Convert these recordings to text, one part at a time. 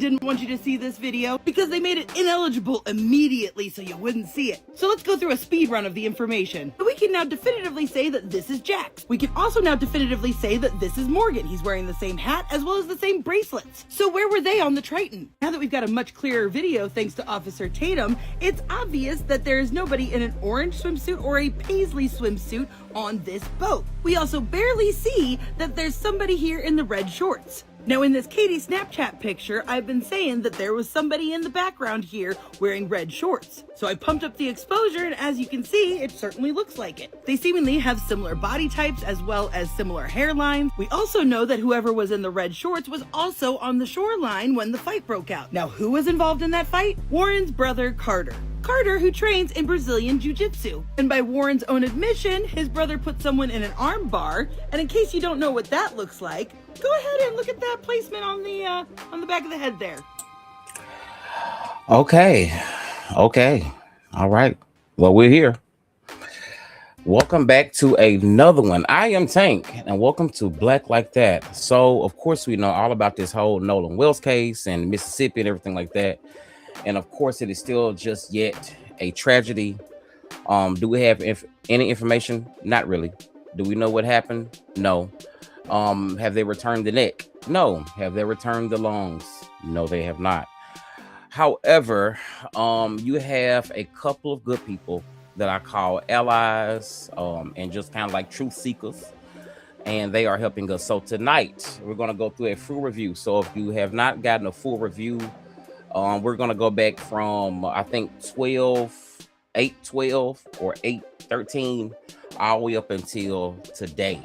didn't want you to see this video because they made it ineligible immediately so you wouldn't see it. So let's go through a speed run of the information. We can now definitively say that this is Jax. We can also now definitively say that this is Morgan. He's wearing the same hat as well as the same bracelets. So where were they on the Triton? Now that we've got a much clearer video thanks to Officer Tatum, it's obvious that there is nobody in an orange swimsuit or a paisley swimsuit on this boat. We also barely see that there's somebody here in the red shorts. Now in this Katie Snapchat picture, I've been saying that there was somebody in the background here wearing red shorts. So I pumped up the exposure and as you can see, it certainly looks like it. They seemingly have similar body types as well as similar hairlines. We also know that whoever was in the red shorts was also on the shoreline when the fight broke out. Now who was involved in that fight? Warren's brother Carter. Carter, who trains in Brazilian Jiu-Jitsu. And by Warren's own admission, his brother put someone in an arm bar. And in case you don't know what that looks like, go ahead and look at that placement on the back of the head there. Okay. All right. Well, we're here. Welcome back to another one. I am Tank, and welcome to Black Like That. So, of course, we know all about this whole Nolan Wells case and Mississippi and everything like that. And of course, it is still just yet a tragedy. Do we have any information? Not really. Do we know what happened? No. Have they returned the neck? No. Have they returned the lungs? No, they have not. However, you have a couple of good people that I call allies and just kind of like truth seekers. And they are helping us. So tonight, we're going to go through a full review. So if you have not gotten a full review, we're going to go back from, I think, 8:12 or 8:13 all the way up until today.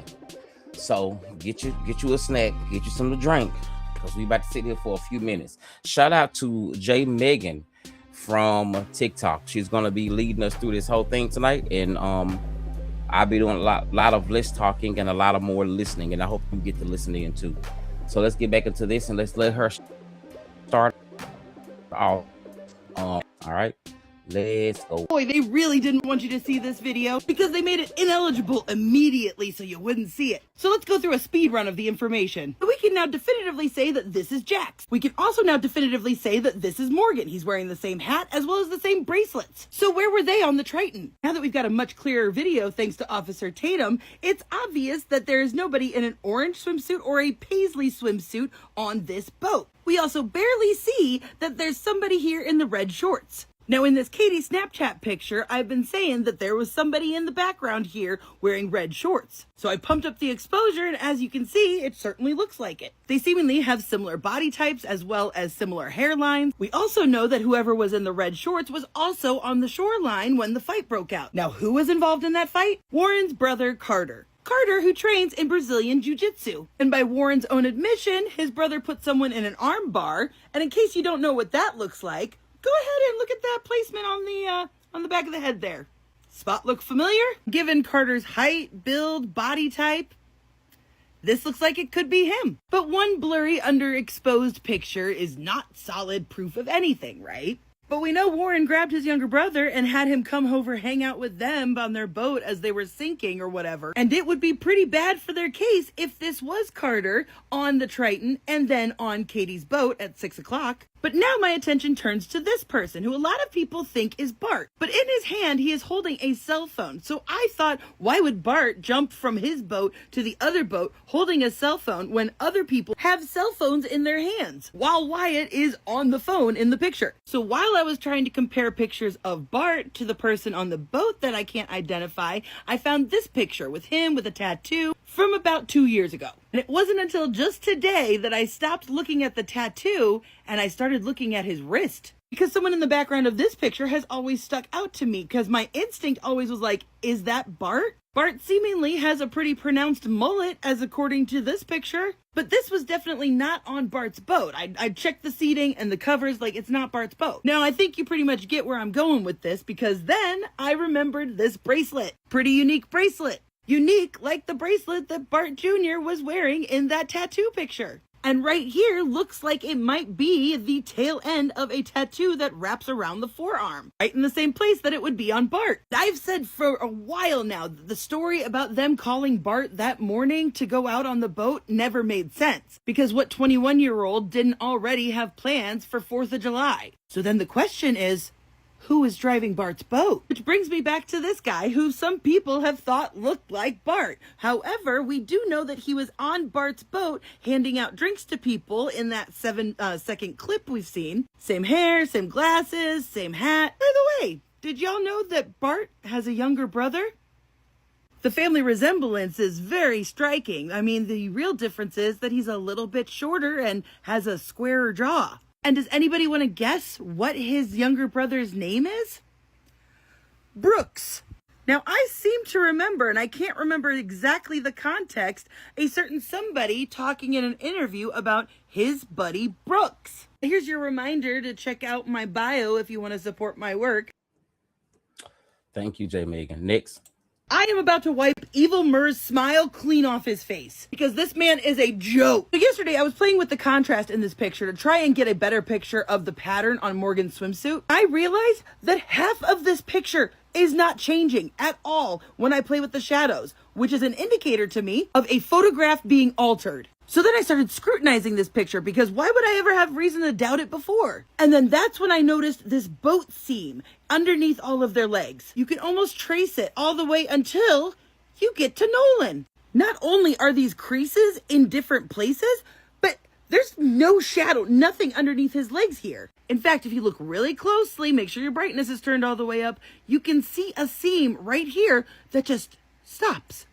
So get you a snack, get you something to drink, because we about to sit here for a few minutes. Shout out to J Megan from TikTok. She's going to be leading us through this whole thing tonight. And I'll be doing a lot of less talking and a lot of more listening. And I hope you get to listen in too. So let's get back into this and let's let her start. All right, let's go. Boy, they really didn't want you to see this video because they made it ineligible immediately so you wouldn't see it. So let's go through a speed run of the information. We can now definitively say that this is Jax. We can also now definitively say that this is Morgan. He's wearing the same hat as well as the same bracelets. So where were they on the Triton? Now that we've got a much clearer video thanks to Officer Tatum, it's obvious that there is nobody in an orange swimsuit or a paisley swimsuit on this boat. We also barely see that there's somebody here in the red shorts. Now in this Katie Snapchat picture, I've been saying that there was somebody in the background here wearing red shorts. So I pumped up the exposure and as you can see, it certainly looks like it. They seemingly have similar body types as well as similar hairlines. We also know that whoever was in the red shorts was also on the shoreline when the fight broke out. Now who was involved in that fight? Warren's brother Carter. Carter, who trains in Brazilian Jiu-Jitsu. And by Warren's own admission, his brother put someone in an arm bar. And in case you don't know what that looks like, go ahead and look at that placement on the back of the head there. Spot look familiar? Given Carter's height, build, body type, this looks like it could be him. But one blurry, underexposed picture is not solid proof of anything, right? But we know Warren grabbed his younger brother and had him come over hang out with them on their boat as they were sinking or whatever. And it would be pretty bad for their case if this was Carter on the Triton and then on Katie's boat at 6 o'clock. But now my attention turns to this person who a lot of people think is Bart. But in his hand, he is holding a cell phone. So I thought, why would Bart jump from his boat to the other boat holding a cell phone when other people have cell phones in their hands while Wyatt is on the phone in the picture? So while I was trying to compare pictures of Bart to the person on the boat that I can't identify, I found this picture with him with a tattoo from about 2 years ago. And it wasn't until just today that I stopped looking at the tattoo and I started looking at his wrist. Because someone in the background of this picture has always stuck out to me because my instinct always was like, is that Bart? Bart seemingly has a pretty pronounced mullet as according to this picture. But this was definitely not on Bart's boat. I checked the seating and the covers, like it's not Bart's boat. Now I think you pretty much get where I'm going with this because then I remembered this bracelet. Pretty unique bracelet. Unique like the bracelet that Bart Jr. was wearing in that tattoo picture. And right here looks like it might be the tail end of a tattoo that wraps around the forearm, right in the same place that it would be on Bart. I've said for a while now that the story about them calling Bart that morning to go out on the boat never made sense, because what 21-year-old didn't already have plans for 4th of July? So then the question is, who is driving Bart's boat? Which brings me back to this guy who some people have thought looked like Bart. However, we do know that he was on Bart's boat handing out drinks to people in that 7-second clip we've seen. Same hair, same glasses, same hat. By the way, did y'all know that Bart has a younger brother? The family resemblance is very striking. I mean, the real difference is that he's a little bit shorter and has a squarer jaw. And does anybody want to guess what his younger brother's name is? Brooks. Now, I seem to remember, and I can't remember exactly the context, a certain somebody talking in an interview about his buddy Brooks. Here's your reminder to check out my bio if you want to support my work. Thank you, J. Megan. Next. I am about to wipe Evil Murr's smile clean off his face, because this man is a joke. So yesterday I was playing with the contrast in this picture to try and get a better picture of the pattern on Morgan's swimsuit. I realized that half of this picture is not changing at all when I play with the shadows, which is an indicator to me of a photograph being altered. So then I started scrutinizing this picture, because why would I ever have reason to doubt it before? And then that's when I noticed this boat seam underneath all of their legs. You can almost trace it all the way until you get to Nolan. Not only are these creases in different places, but there's no shadow, nothing underneath his legs here. In fact, if you look really closely, make sure your brightness is turned all the way up, you can see a seam right here that just stops.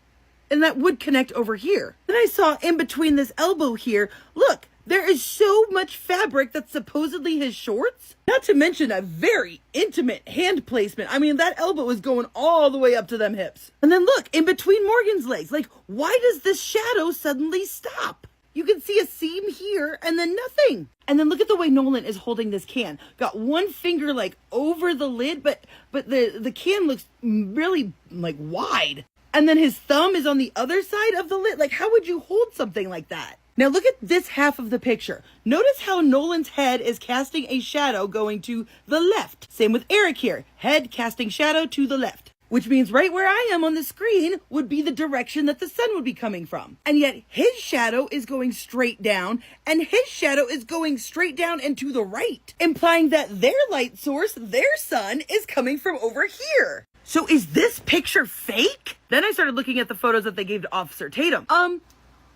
And that would connect over here. Then I saw in between this elbow here, look, there is so much fabric that's supposedly his shorts. Not to mention a very intimate hand placement. I mean, that elbow is going all the way up to them hips. And then look, in between Morgan's legs, like, why does this shadow suddenly stop? You can see a seam here and then nothing. And then look at the way Nolan is holding this can. Got one finger like over the lid, but the can looks really like wide. And then his thumb is on the other side of the lid. Like, how would you hold something like that? Now look at this half of the picture. Notice how Nolan's head is casting a shadow going to the left. Same with Eric here. Head casting shadow to the left. Which means right where I am on the screen would be the direction that the sun would be coming from. And yet his shadow is going straight down, and his shadow is going straight down and to the right, implying that their light source, their sun, is coming from over here. So is this picture fake? Then I started looking at the photos that they gave to Officer Tatum.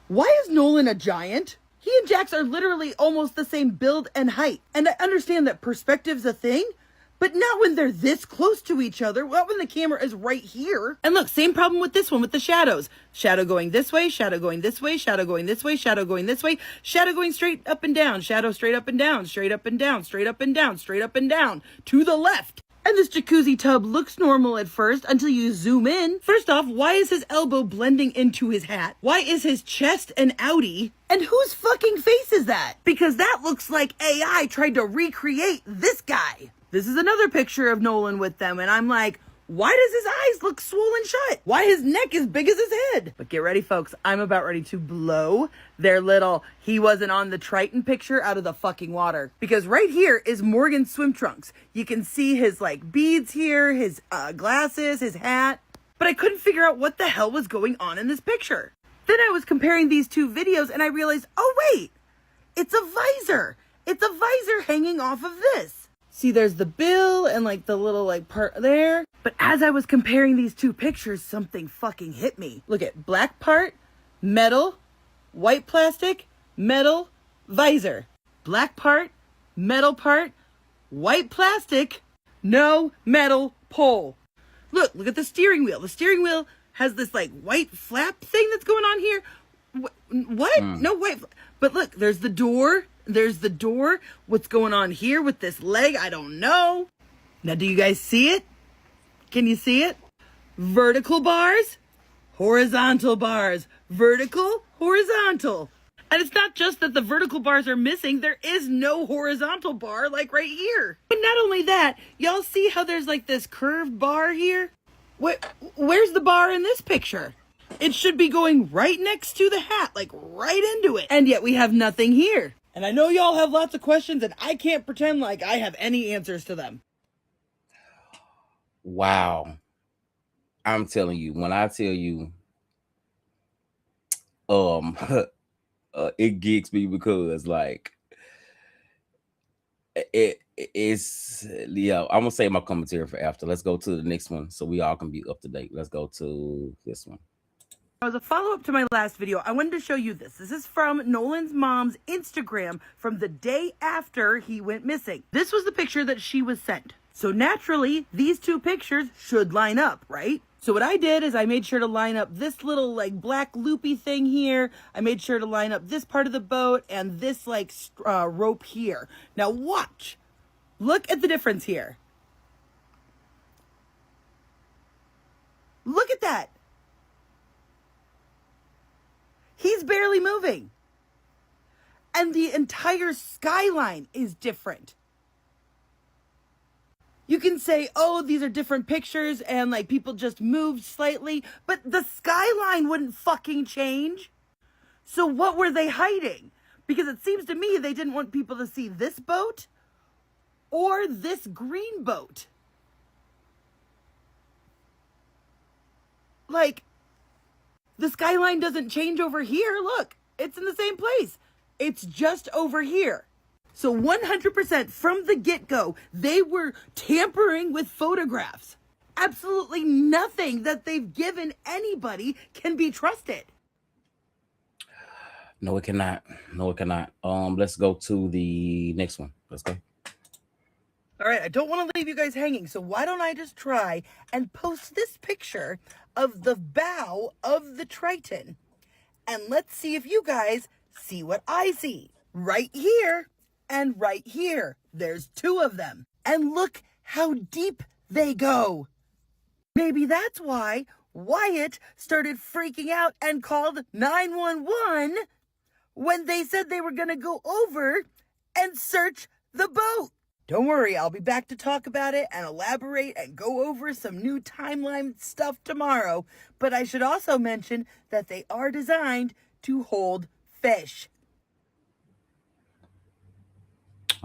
Why is Nolan a giant? He and Jax are literally almost the same build and height. And I understand that perspective's a thing, but not when they're this close to each other, not when the camera is right here. And look, same problem with this one with the shadows. Shadow going this way, shadow going this way, shadow going this way, shadow going this way, shadow going straight up and down, shadow straight up and down, straight up and down, straight up and down, straight up and down, to the left. And this jacuzzi tub looks normal at first until you zoom in. First off, why is his elbow blending into his hat? Why is his chest an outie? And whose fucking face is that? Because that looks like AI tried to recreate this guy. This is another picture of Nolan with them, and I'm like, why does his eyes look swollen shut? Why his neck as big as his head? But get ready, folks. I'm about ready to blow their little he wasn't on the Triton picture out of the fucking water. Because right here is Morgan's swim trunks. You can see his like beads here, his glasses, his hat. But I couldn't figure out what the hell was going on in this picture. Then I was comparing these two videos and I realized, oh wait, it's a visor. It's a visor hanging off of this. See, there's the bill and like the little like part there. But as I was comparing these two pictures, something fucking hit me. Look at black part, metal, white plastic, metal, visor. Black part, metal part, white plastic, no metal pole. Look at the steering wheel. The steering wheel has this like white flap thing that's going on here. What? No white. But look, there's the door. There's the door. What's going on here with this leg? I don't know. Now, do you guys see it? Can you see it? Vertical bars, horizontal bars, vertical, horizontal. And it's not just that the vertical bars are missing. There is no horizontal bar like right here. But not only that, y'all see how there's like this curved bar here? Where's the bar in this picture? It should be going right next to the hat, like right into it. And yet we have nothing here. And I know y'all have lots of questions, and I can't pretend like I have any answers to them. Wow. I'm telling you, when I tell you, it geeks me because like it's yeah. I'm gonna save my commentary for after. Let's go to the next one so we all can be up to date. Let's go to this one. As a follow-up to my last video, I wanted to show you this. This is from Nolan's mom's Instagram from the day after he went missing. This was the picture that she was sent. So naturally, these two pictures should line up, right? So what I did is I made sure to line up this little like black loopy thing here. I made sure to line up this part of the boat and this like rope here. Now watch. Look at the difference here. Look at that. He's barely moving. And the entire skyline is different. You can say, oh, these are different pictures and like people just moved slightly, but the skyline wouldn't fucking change. So what were they hiding? Because it seems to me they didn't want people to see this boat or this green boat. Like, the skyline doesn't change over here. Look, it's in the same place. It's just over here. So 100% from the get-go, they were tampering with photographs. Absolutely nothing that they've given anybody can be trusted. No, it cannot. No, it cannot. Let's go to the next one. Let's go. All right, I don't want to leave you guys hanging, so why don't I just try and post this picture of the bow of the Triton. And let's see if you guys see what I see. Right here and right here. There's two of them. And look how deep they go. Maybe that's why Wyatt started freaking out and called 911 when they said they were going to go over and search the boat. Don't worry, I'll be back to talk about it and elaborate and go over some new timeline stuff tomorrow. But I should also mention that they are designed to hold fish.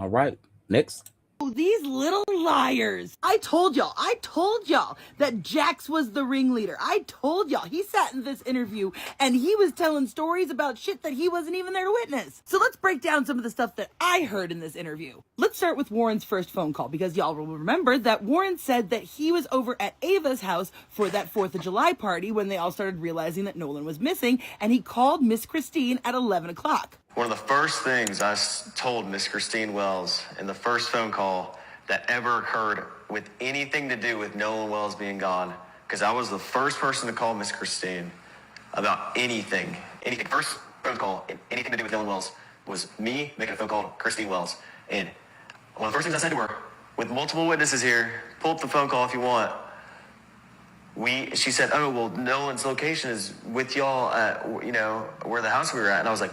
All right, next. Oh, these little liars. I told y'all that Jax was the ringleader. I told y'all. He sat in this interview and he was telling stories about shit that he wasn't even there to witness. So let's break down some of the stuff that I heard in this interview. Let's start with Warren's first phone call because y'all will remember that Warren said that he was over at Ava's house for that 4th of July party when they all started realizing that Nolan was missing, and he called Miss Christine at 11 o'clock. One of the first things I told Miss Christine Wells in the first phone call that ever occurred with anything to do with Nolan Wells being gone, because I was the first person to call Miss Christine about anything. First phone call, anything to do with Nolan Wells, was me making a phone call to Christine Wells. And one of the first things I said to her, with multiple witnesses here, pull up the phone call if you want. She said, oh, well, Nolan's location is with y'all at, where the house we were at. And I was like,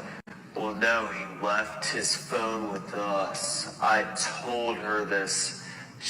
well, no, he left his phone with us. I told her this.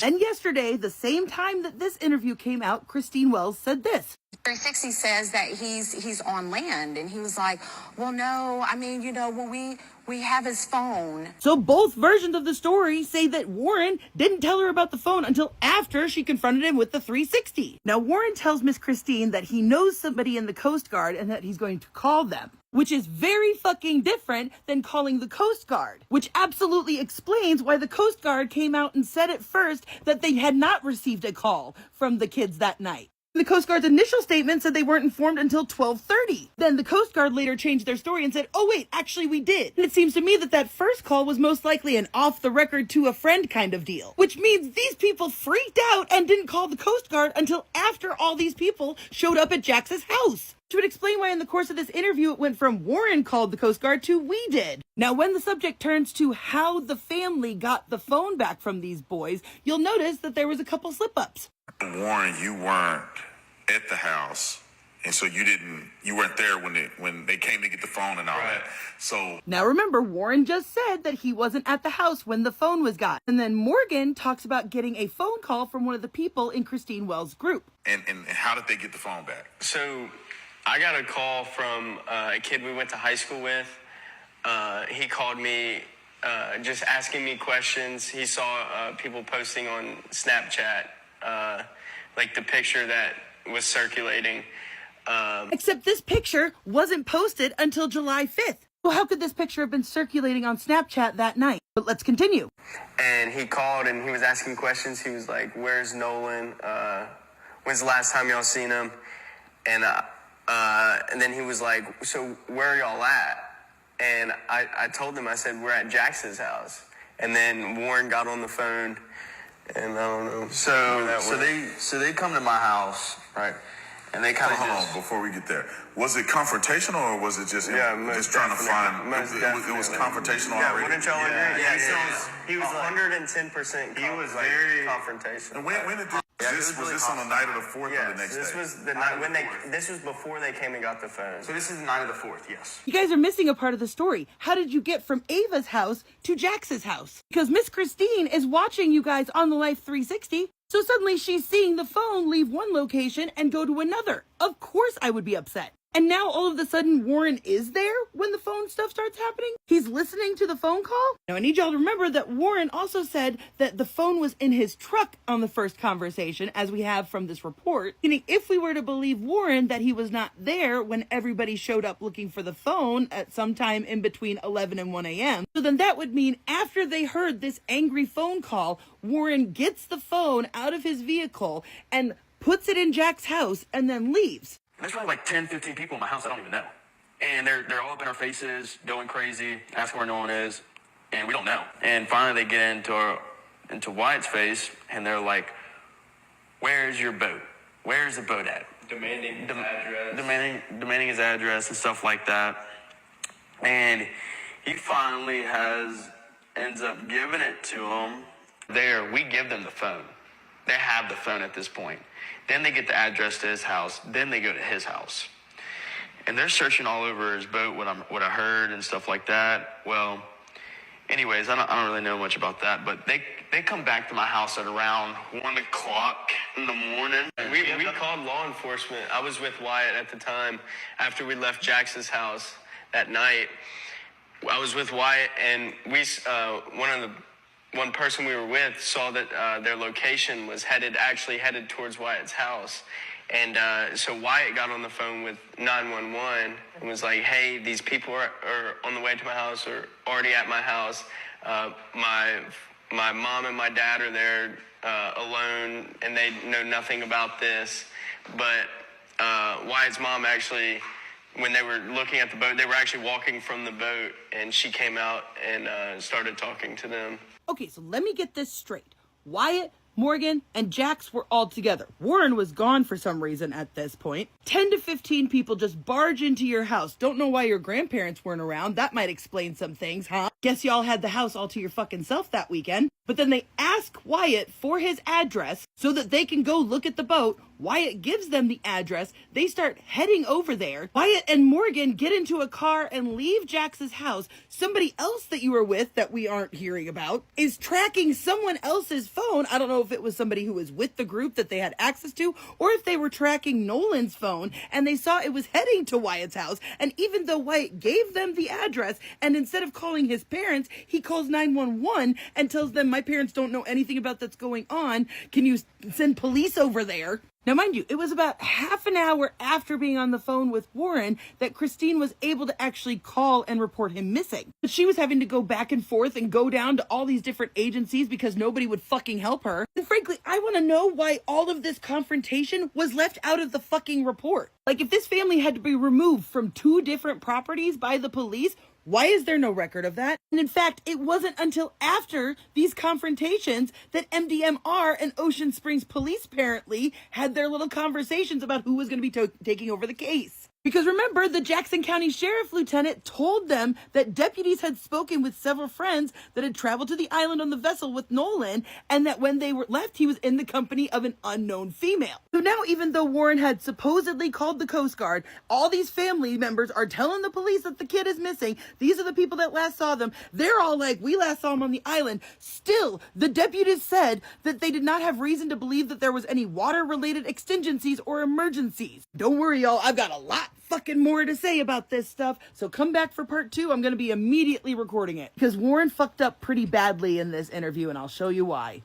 And yesterday, the same time that this interview came out, Christine Wells said this. 360 says that he's on land, and he was like, well, no, I mean, when we have his phone. So both versions of the story say that Warren didn't tell her about the phone until after she confronted him with the 360. Now, Warren tells Miss Christine that he knows somebody in the Coast Guard and that he's going to call them, which is very fucking different than calling the Coast Guard, which absolutely explains why the Coast Guard came out and said at first that they had not received a call from the kids that night. The Coast Guard's initial statement said they weren't informed until 12:30. Then the Coast Guard later changed their story and said, oh wait, actually we did. And it seems to me that that first call was most likely an off-the-record to a friend kind of deal, which means these people freaked out and didn't call the Coast Guard until after all these people showed up at Jax's house. Which would explain why in the course of this interview it went from Warren called the Coast Guard to we did. Now when the subject turns to how the family got the phone back from these boys, you'll notice that there was a couple slip-ups. Warren, you weren't at the house, and so you weren't there when they came to get the phone and all that. So now remember, Warren just said that he wasn't at the house when the phone was got. And then Morgan talks about getting a phone call from one of the people in Christine Wells' group. And how did they get the phone back? So I got a call from a kid we went to high school with. He called me just asking me questions. He saw people posting on Snapchat, like the picture that was circulating. Except this picture wasn't posted until July 5th. So how could this picture have been circulating on Snapchat that night? But let's continue. And he called and he was asking questions. He was like, "Where's Nolan? When's the last time y'all seen him?" And then he was like, "So where are y'all at?" And I told him, I said, "We're at Jax's house." And then Warren got on the phone, and I don't know. So they come to my house, right? And they kind of Hold on, before we get there. Was it confrontational or was it just just trying to find? It was confrontational already. Wouldn't y'all agree? Yeah, he was 110%. He was very confrontational. And when did was this on the night of the 4th or the next this day? was the night when this was before they came and got the phone. So this is the night of the 4th, yes. You guys are missing a part of the story. How did you get from Ava's house to Jax's house? Because Miss Christine is watching you guys on the Life 360. So suddenly she's seeing the phone leave one location and go to another. Of course I would be upset. And now all of a sudden Warren is there when the phone stuff starts happening? He's listening to the phone call? Now I need y'all to remember that Warren also said that the phone was in his truck on the first conversation, as we have from this report. Meaning if we were to believe Warren that he was not there when everybody showed up looking for the phone at some time in between 11 and 1 a.m., so then that would mean after they heard this angry phone call, Warren gets the phone out of his vehicle and puts it in Jack's house and then leaves. There's probably like 10, 15 people in my house I don't even know. And they're all up in our faces, going crazy, asking where Nolan is, and we don't know. And finally they get into Wyatt's face, and they're like, "Where's your boat? Where's the boat at?" Demanding his address. Demanding his address and stuff like that. And he finally ends up giving it to him. We give them the phone. They have the phone at this point. Then they get the address to his house. Then they go to his house. And they're searching all over his boat, what I heard and stuff like that. Well, anyways, I don't really know much about that. But they come back to my house at around 1 o'clock in the morning. We called law enforcement. I was with Wyatt at the time. After we left Jax's house that night, I was with Wyatt, and one person we were with saw that their location was headed towards Wyatt's house. And so Wyatt got on the phone with 911 and was like, "Hey, these people are on the way to my house or already at my house. My mom and my dad are there alone, and they know nothing about this." But Wyatt's mom actually, when they were looking at the boat, they were actually walking from the boat, and she came out and started talking to them. Okay, so let me get this straight. Wyatt, Morgan, and Jax were all together. Warren was gone for some reason at this point. 10 to 15 people just barge into your house. Don't know why your grandparents weren't around. That might explain some things, huh? Guess y'all had the house all to your fucking self that weekend. But then they ask Wyatt for his address so that they can go look at the boat. Wyatt gives them the address. They start heading over there. Wyatt and Morgan get into a car and leave Jax's house. Somebody else that you were with that we aren't hearing about is tracking someone else's phone. I don't know if it was somebody who was with the group that they had access to, or if they were tracking Nolan's phone and they saw it was heading to Wyatt's house. And even though Wyatt gave them the address, and instead of calling his parents, he calls 911 and tells them, "My parents don't know anything about that's going on. Can you send police over there?" Now, mind you, it was about half an hour after being on the phone with Warren that Christine was able to actually call and report him missing. But she was having to go back and forth and go down to all these different agencies because nobody would fucking help her. And frankly, I want to know why all of this confrontation was left out of the fucking report. Like, if this family had to be removed from 2 different properties by the police, why is there no record of that? And in fact, it wasn't until after these confrontations that MDMR and Ocean Springs Police apparently had their little conversations about who was going to be taking over the case. Because remember, the Jackson County Sheriff Lieutenant told them that deputies had spoken with several friends that had traveled to the island on the vessel with Nolan, and that when they were left, he was in the company of an unknown female. So now, even though Warren had supposedly called the Coast Guard, all these family members are telling the police that the kid is missing. These are the people that last saw them. They're all like, "We last saw him on the island." Still, the deputies said that they did not have reason to believe that there was any water-related exigencies or emergencies. Don't worry, y'all. I've got a lot fucking more to say about this stuff. So come back for part 2. I'm going to be immediately recording it because Warren fucked up pretty badly in this interview, and I'll show you why.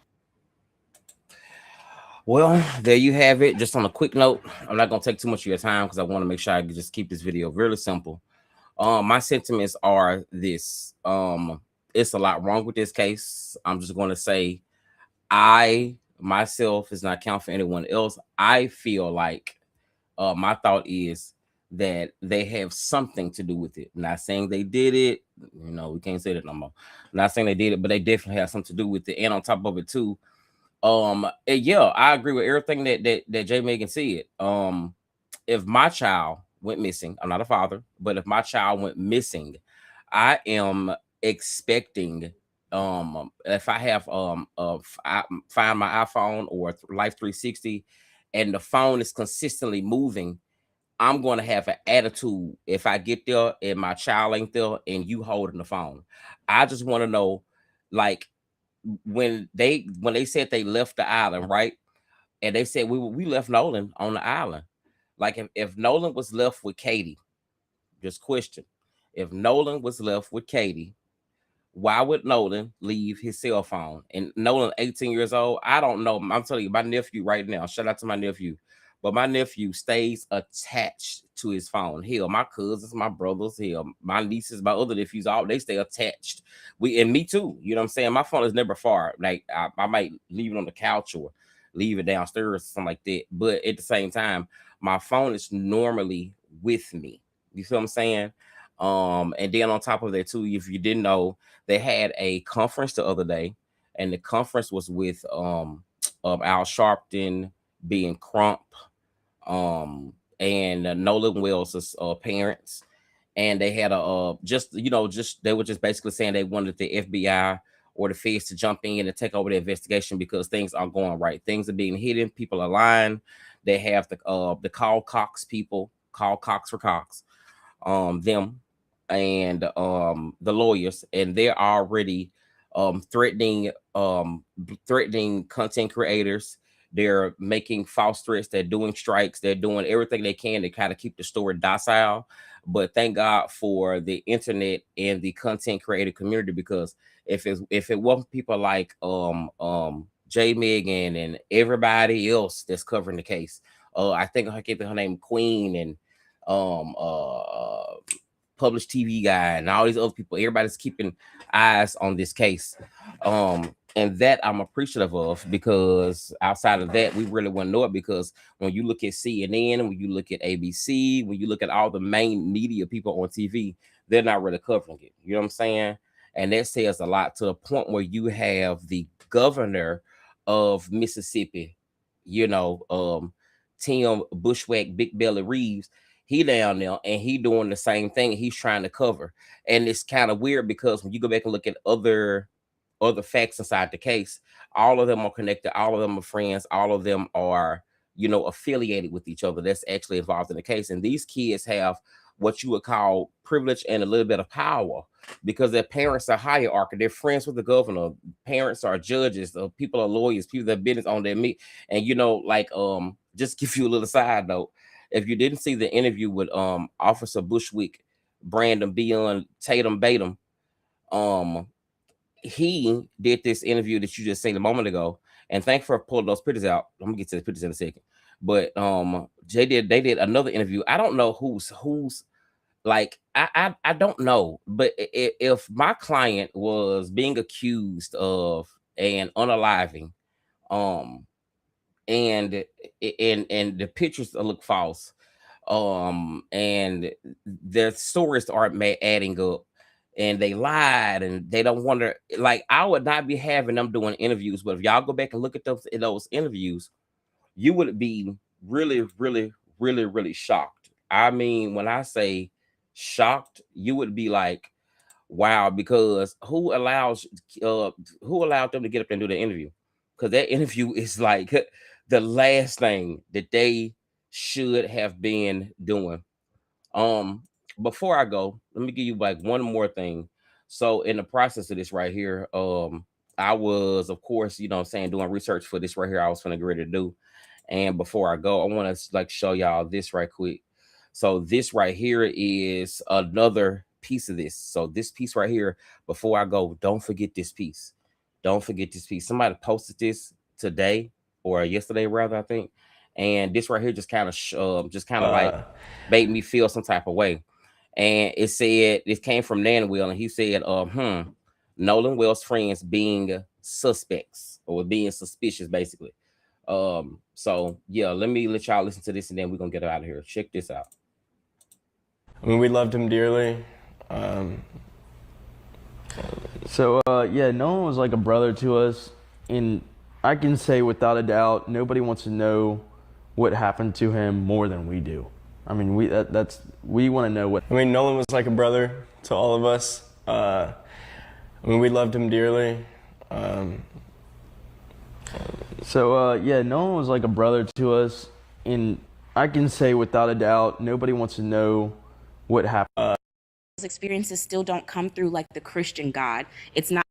Well, there you have it. Just on a quick note, I'm not going to take too much of your time because I want to make sure I can just keep this video really simple. My sentiments are this. It's a lot wrong with this case. I'm just going to say I myself is not count for anyone else. I feel like my thought is that they have something to do with it. Not saying they did it. You know, we can't say that no more. Not saying they did it, but they definitely have something to do with it. And on top of it too, yeah, I agree with everything that J Megan said. If my child went missing, I'm not a father, but if my child went missing, I am expecting if I have find my iPhone or Life 360 and the phone is consistently moving, I'm going to have an attitude if I get there and my child ain't there and you holding the phone. I just want to know, like, when they said they left the island, right? And they said we left Nolan on the island. Like if Nolan was left with Katie, just question. If Nolan was left with Katie, why would Nolan leave his cell phone? And Nolan, 18 years old, I don't know. I'm telling you, my nephew right now, shout out to my nephew, but my nephew stays attached to his phone. Hell, my cousins, my brothers, hell, my nieces, my other nephews, all they stay attached. And me too. You know what I'm saying? My phone is never far. Like I might leave it on the couch or leave it downstairs or something like that. But at the same time, my phone is normally with me. You feel what I'm saying? And then on top of that too, if you didn't know, they had a conference the other day, and the conference was with Al Sharpton, being Crump, and Nolan Wells' parents, and they had a just they were just basically saying they wanted the FBI or the feds to jump in and take over the investigation because things aren't going right. Things are being hidden. People are lying. They have the Call Cox people, Call Cox for Cox, them and the lawyers, and they're already threatening content creators. They're making false threats. They're doing strikes. They're doing everything they can to kind of keep the story docile. But thank God for the internet and the content creator community, because if it wasn't people like J Megan and everybody else that's covering the case, I think I get her name Queen and published TV guy and all these other people, everybody's keeping eyes on this case, and that I'm appreciative of, because outside of that we really wouldn't know it, because when you look at CNN, when you look at ABC, when you look at all the main media people on TV, they're not really covering it. You know what I'm saying? And that says a lot, to the point where you have the governor of Mississippi, Tim Bushwhack Big Belly Reeves, he down there and he doing the same thing. He's trying to cover. And it's kind of weird because when you go back and look at other facts inside the case, all of them are connected, all of them are friends, all of them are, affiliated with each other that's actually involved in the case. And these kids have what you would call privilege and a little bit of power, because their parents are hierarchy. They're friends with the governor. Parents are judges. People are lawyers. People that business on their meat. And just give you a little side note. If you didn't see the interview with Officer Bushwick, Brandon Beyond Tatum Batum, he did this interview that you just seen a moment ago. And thanks for pulling those pictures out. I'm gonna get to the pictures in a second. But they did another interview. I don't know who's like, I don't know. But if my client was being accused of an unaliving, and the pictures look false, and their stories aren't adding up, and they lied, and they don't wonder, like, I would not be having them doing interviews. But if y'all go back and look at those interviews, you would be really, really, really, really shocked. I mean, when I say shocked, you would be like, wow, because who allowed them to get up and do the interview? Because that interview is like the last thing that they should have been doing. Before I go, let me give you like one more thing. So in the process of this right here, I was, of course, doing research for this right here. I was gonna get ready to do. And before I go, I want to like show y'all this right quick. So this right here is another piece of this. So this piece right here, before I go, don't forget this piece. Don't forget this piece. Somebody posted this today or yesterday, rather, I think. And this right here just kind of like made me feel some type of way. And it said it came from Nanwell, and he said, Nolan Wells' friends being suspects or being suspicious, basically. So yeah, let me let y'all listen to this, and then we're gonna get out of here. Check this out. I mean, we loved him dearly. Yeah, Nolan was like a brother to us, and I can say without a doubt, nobody wants to know what happened to him more than we do. I mean, we want to know what. I mean, Nolan was like a brother to all of us. I mean, we loved him dearly. Yeah, Nolan was like a brother to us, and I can say without a doubt, nobody wants to know what happened. Those experiences still don't come through like the Christian God. It's not.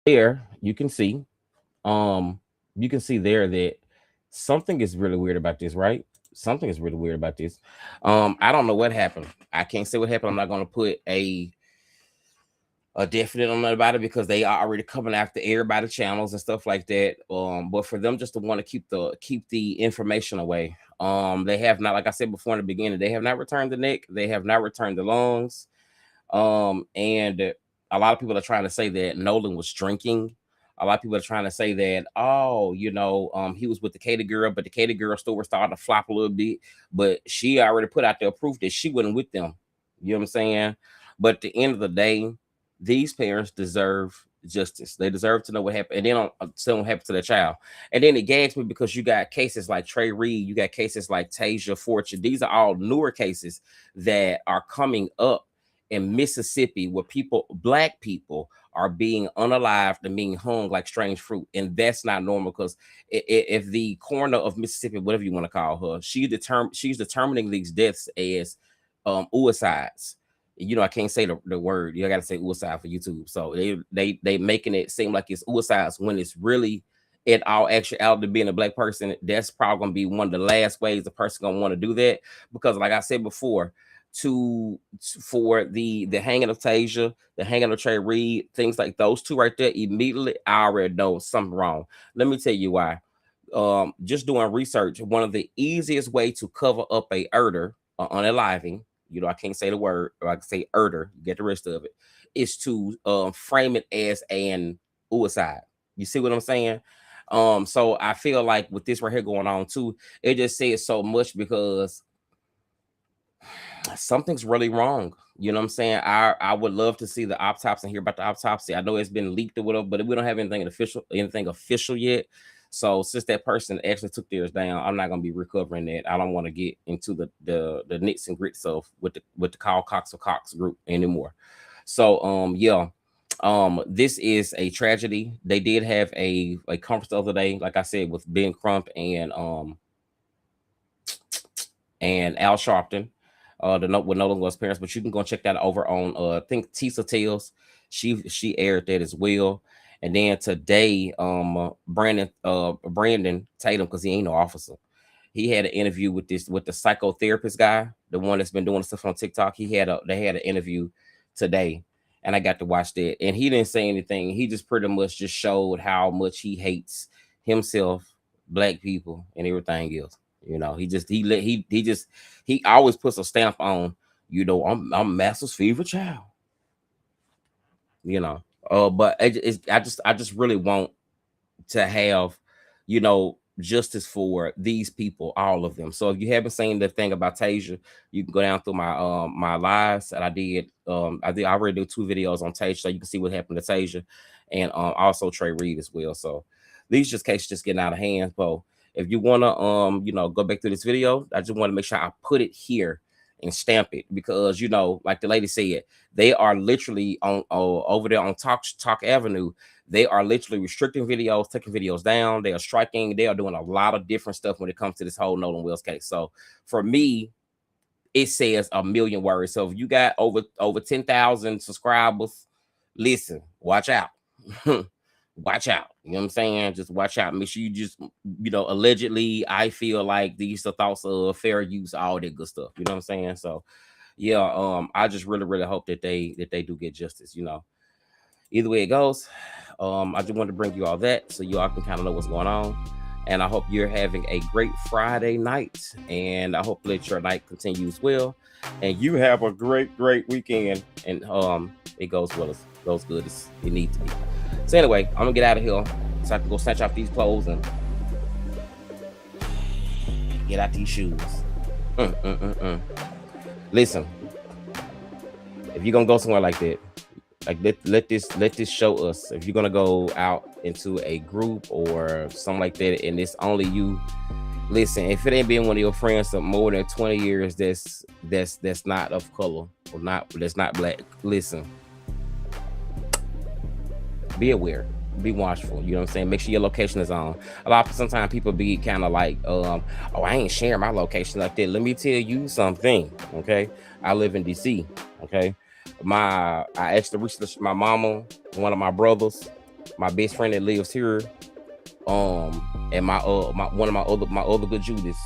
There you can see there that something is really weird about this, right? Something is really weird about this. I don't know what happened. I can't say what happened. I'm not going to put a definite on that about it because they are already coming after everybody channels and stuff like that. But for them just to want to keep the information away, they have not, like I said before in the beginning, they have not returned the neck, they have not returned the lungs, and a lot of people are trying to say that Nolan was drinking. A lot of people are trying to say that, he was with the Katie girl, but the Katie girl story started to flop a little bit. But she already put out there proof that she wasn't with them. You know what I'm saying? But at the end of the day, these parents deserve justice. They deserve to know what happened, and they don't tell what happened to their child. And then it gags me because you got cases like Trey Reed, you got cases like Tasia Fortune. These are all newer cases that are coming up in Mississippi where black people are being unalived and being hung like strange fruit. And that's not normal because if the coroner of Mississippi, whatever you want to call her, she's determining these deaths as suicides. I can't say the word. You got to say suicide for YouTube. So they making it seem like it's suicides when it's really, in all actuality, being a black person, that's probably gonna be one of the last ways a person gonna want to do that. Because like I said before, for the hanging of Tasia, the hanging of Trey Reed, things like those two right there, immediately I already know something wrong. Let me tell you why. Just doing research, one of the easiest way to cover up a murder or unaliving, I can't say the word, or I can say murder, you get the rest of it, is to frame it as an suicide. You see what I'm saying? So I feel like with this right here going on too, it just says so much because something's really wrong. You know what I'm saying? I would love to see the autopsy and hear about the autopsy. I know it's been leaked or whatever, but we don't have anything official yet. So since that person actually took theirs down, I'm not gonna be recovering that. I don't want to get into the nits and grits of with the Kyle Cox or Cox group anymore. So this is a tragedy. They did have a conference the other day, like I said, with Ben Crump and Al Sharpton, with Nolan Wells' parents. But you can go check that over on I think Tisa Tales. She aired that as well. And then today, Brandon Tatum, because he ain't no officer, he had an interview with the psychotherapist guy, the one that's been doing stuff on TikTok. They had an interview today, and I got to watch that. And he didn't say anything. He just pretty much just showed how much he hates himself, black people, and everything else. He always puts a stamp on, I'm Master's favorite child. But I just really want to have, justice for these people, all of them. So if you haven't seen the thing about Tasia, you can go down through my my lives that I did. I already did 2 videos on Tasia, so you can see what happened to Tasia, and also Trey Reed as well. So these cases just getting out of hand. So if you want to go back to this video, I just want to make sure I put it here and stamp it, because like the lady said, they are literally on over there on Talk Avenue. They are literally restricting videos, taking videos down. They are striking. They are doing a lot of different stuff when it comes to this whole Nolan Wells case. So for me, it says a million words. So if you got over 10,000 subscribers, listen, watch out. watch out. You know what I'm saying? Just watch out. Make sure you just, allegedly, I feel like these are thoughts of fair use, all that good stuff. You know what I'm saying? So yeah, I just really, really hope that they do get justice, Either way it goes, I just wanted to bring you all that so you all can kind of know what's going on. And I hope you're having a great Friday night. And I hope that your night continues well. And you have a great, great weekend. And it goes good as it needs to be. So anyway, I'm gonna get out of here so I can go snatch off these clothes and get out these shoes. Listen, if you're gonna go somewhere like that, like let this show us. If you're gonna go out into a group or something like that, and it's only you, listen. If it ain't been one of your friends for more than 20 years, that's not of color or that's not black. Listen, be aware, be watchful. You know what I'm saying? Make sure your location is on. Sometimes people be kind of like, oh, I ain't sharing my location like that. Let me tell you something, okay? I live in DC, okay? I actually reached my mama, one of my brothers, my best friend that lives here, and my other good Judas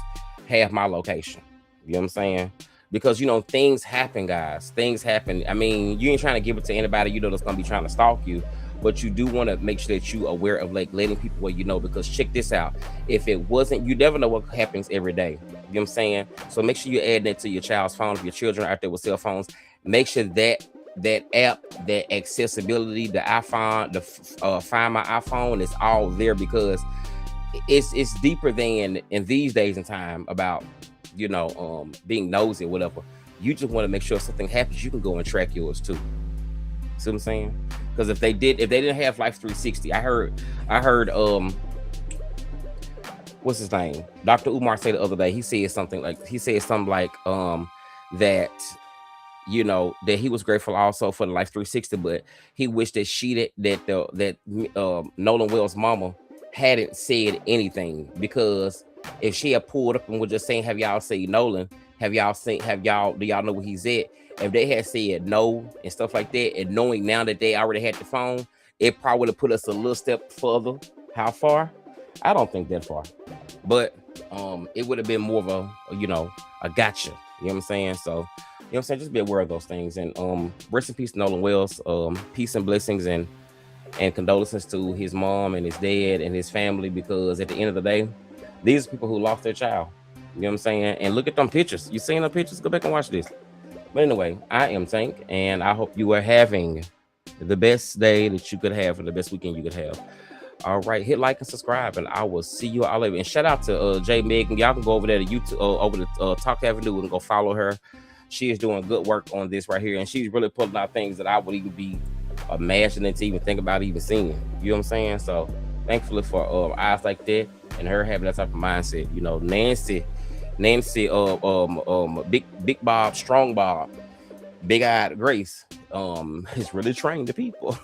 have my location. You know what I'm saying? Because things happen, guys. Things happen. I mean, you ain't trying to give it to anybody that's gonna be trying to stalk you, but you do want to make sure that you aware of like letting people because check this out. If it wasn't, you never know what happens every day. You know what I'm saying? So make sure you add that to your child's phone. If your children are out there with cell phones, make sure that app, that accessibility, the iPhone, the Find My iPhone is all there, because it's deeper than in these days and time about being nosy or whatever. You just want to make sure if something happens, you can go and track yours too. See what I'm saying? Because if they didn't have Life 360, I heard what's his name, Dr. Umar, say the other day, he said something like that that he was grateful also for the Life 360, but he wished that Nolan Wells' mama hadn't said anything, because if she had pulled up and was just saying, have y'all seen Nolan? Do y'all know where he's at? If they had said no and stuff like that, and knowing now that they already had the phone, it probably would have put us a little step further. How far? I don't think that far, but it would have been more of a gotcha. You know what I'm saying? So, you know what I'm saying? Just be aware of those things. And rest in peace, Nolan Wells. Peace and blessings and condolences to his mom and his dad and his family, because at the end of the day, these are people who lost their child. You know what I'm saying? And look at them pictures. You seen the pictures? Go back and watch this. But anyway, I am Tank, and I hope you are having the best day that you could have, and the best weekend you could have. All right, hit like and subscribe, and I will see you all later. And shout out to J Megan. Y'all can go over there to YouTube, over to Talk Avenue, and go follow her. She is doing good work on this right here, and she's really pulling out things that I would even be imagining to even think about even seeing. You know what I'm saying? So thankfully for eyes like that and her having that type of mindset. Nancy, Big Bob, Strong Bob, Big Eyed Grace, is really trained the people.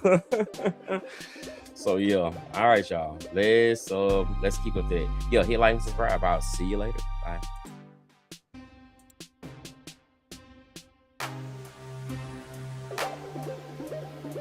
So yeah, all right, y'all. Let's keep up that. Yeah, hit like and subscribe. I'll see you later. Bye.